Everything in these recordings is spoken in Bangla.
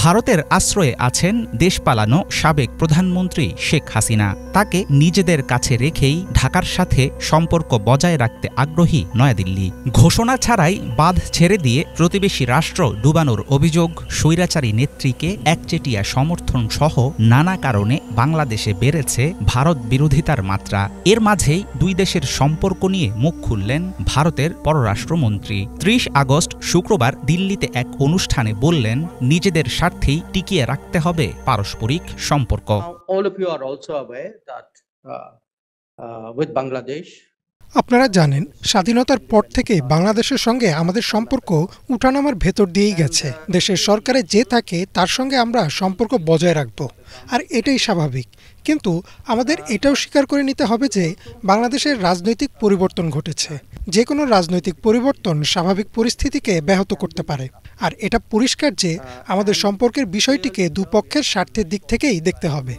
ভারতের আশ্রয়ে আছেন দেশ পালানো সাবেক প্রধানমন্ত্রী শেখ হাসিনা। তাকে নিজেদের কাছে রেখেই ঢাকার সাথে সম্পর্ক বজায় রাখতে আগ্রহী নয়াদিল্লি। ঘোষণা ছাড়াই বাঁধ ছেড়ে দিয়ে প্রতিবেশী রাষ্ট্র ডুবানোর অভিযোগ, স্বৈরাচারী নেত্রীকে একচেটিয়া সমর্থন সহ নানা কারণে বাংলাদেশে বেড়েছে ভারত বিরোধিতার মাত্রা। এর মাঝেই দুই দেশের সম্পর্ক নিয়ে মুখ খুললেন ভারতের পররাষ্ট্রমন্ত্রী। ৩০ আগস্ট শুক্রবার দিল্লিতে এক অনুষ্ঠানে বললেন, নিজেদের স্বার্থেই টিকিয়ে রাখতে হবে পারস্পরিক সম্পর্ক। আপনারা জানেন, স্বাধীনতার পর থেকে বাংলাদেশের সঙ্গে আমাদের সম্পর্ক উঠানামার ভেতর দিয়েই গেছে। দেশের সরকারে যে থাকে তার সঙ্গে আমরা সম্পর্ক বজায় রাখব, আর এটাই স্বাভাবিক। কিন্তু আমাদের এটাও স্বীকার করে নিতে হবে যে বাংলাদেশের রাজনৈতিক পরিবর্তন ঘটেছে। যে কোনো রাজনৈতিক পরিবর্তন স্বাভাবিক পরিস্থিতিকে ব্যাহত করতে পারে, আর এটা পরিষ্কার যে আমাদের সম্পর্কের বিষয়টিকে দুপক্ষের স্বার্থের দিক থেকেই দেখতে হবে।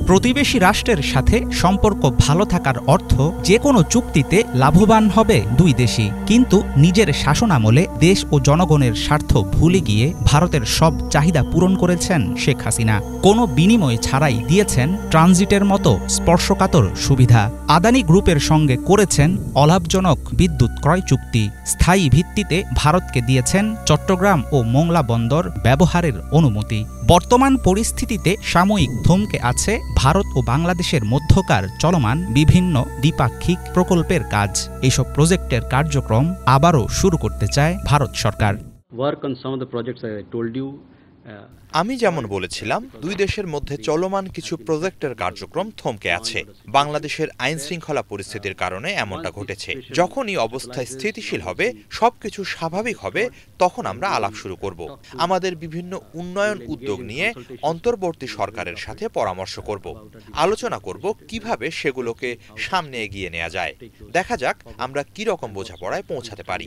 প্রতিবেশী রাষ্ট্রের সাথে সম্পর্ক ভালো থাকার অর্থ যে কোনো চুক্তিতে লাভবান হবে দুই দেশই। কিন্তু নিজের শাসনামলে দেশ ও জনগণের স্বার্থ ভুলে গিয়ে ভারতের সব চাহিদা পূরণ করেছেন শেখ হাসিনা। কোনো বিনিময় ছাড়াই দিয়েছেন ট্রানজিটের মতো স্পর্শকাতর সুবিধা। আদানি গ্রুপের সঙ্গে করেছেন অলাভজনক বিদ্যুৎ ক্রয় চুক্তি। স্থায়ী ভিত্তিতে ভারতকে দিয়েছেন চট্টগ্রাম ও মোংলা বন্দর ব্যবহারের অনুমতি। বর্তমান পরিস্থিতিতে সাময়িক থমকে আছে ভারত ও বাংলাদেশের মধ্যকার চলমান বিভিন্ন দ্বিপাক্ষিক প্রকল্পের কাজ। এইসব প্রজেক্টের কার্যক্রম আবারও শুরু করতে চায় ভারত সরকার। আমি যেমন বলেছিলাম, দুই দেশের মধ্যে চলমান কিছু প্রজেক্টের কার্যক্রম থমকে আছে। বাংলাদেশের আইন শৃঙ্খলা পরিস্থিতির কারণে এমনটা ঘটেছে। যখনই অবস্থা স্থিতিশীল হবে, সবকিছু স্বাভাবিক হবে, তখন আমরা আলাপ শুরু করব। আমাদের বিভিন্ন উন্নয়ন উদ্যোগ নিয়ে অন্তর্বর্তী সরকারের সাথে পরামর্শ করব, আলোচনা করব কিভাবে সেগুলোকে সামনে এগিয়ে নেওয়া যায়। দেখা যাক আমরা কি রকম বোঝাপড়ায় পৌঁছাতে পারি।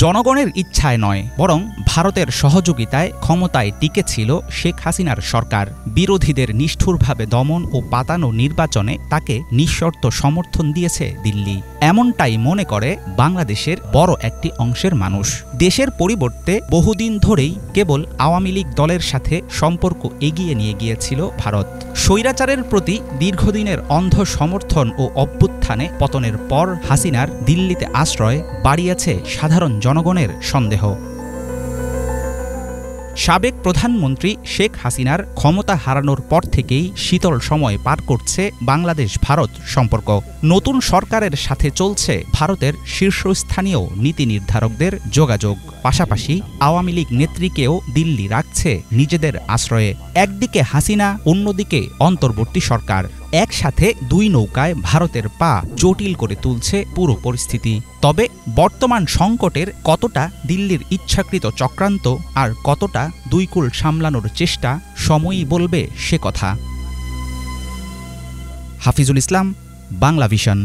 জনগণের ইচ্ছায় নয়, বরং ভারতের সহযোগিতায় ক্ষমতায় টিকেছিল শেখ হাসিনার সরকার। বিরোধীদের নিষ্ঠুরভাবে দমন ও পাতানো নির্বাচনে তাকে নিঃশর্ত সমর্থন দিয়েছে দিল্লি। এমনটাই মনে করে বাংলাদেশের বড় একটি অংশের মানুষ। দেশের পরিবর্তে বহুদিন ধরেই কেবল আওয়ামী লীগ দলের সাথে সম্পর্ক এগিয়ে নিয়ে গিয়েছিল ভারত। স্বৈরাচারের প্রতি দীর্ঘদিনের অন্ধ সমর্থন ও অভ্যুত্থানে পতনের পর হাসিনার দিল্লিতে আশ্রয় বাড়িয়েছে সাধারণ জনগণের সন্দেহ। সাবেক প্রধানমন্ত্রী শেখ হাসিনার ক্ষমতা হারানোর পর থেকেই শীতল সময় পার করছে বাংলাদেশ ভারত সম্পর্ক। নতুন সরকারের সাথে চলছে ভারতের শীর্ষস্থানীয় নীতি নির্ধারকদের যোগাযোগ। পাশাপাশি আওয়ামী লীগ নেত্রীকেও দিল্লি রাখছে নিজেদের আশ্রয়ে। একদিকে হাসিনা, অন্যদিকে অন্তর্বর্তী সরকার। একসাথে দুই নৌকায় ভারতের পা জটিল করে তুলছে পুরো পরিস্থিতি। তবে বর্তমান সংকটের কতটা দিল্লির ইচ্ছাকৃত চক্রান্ত আর কতটা দুই কূল সামলানোর চেষ্টা, সময়ই বলবে সে কথা। হাফিজুল ইসলাম, বাংলা ভিশন।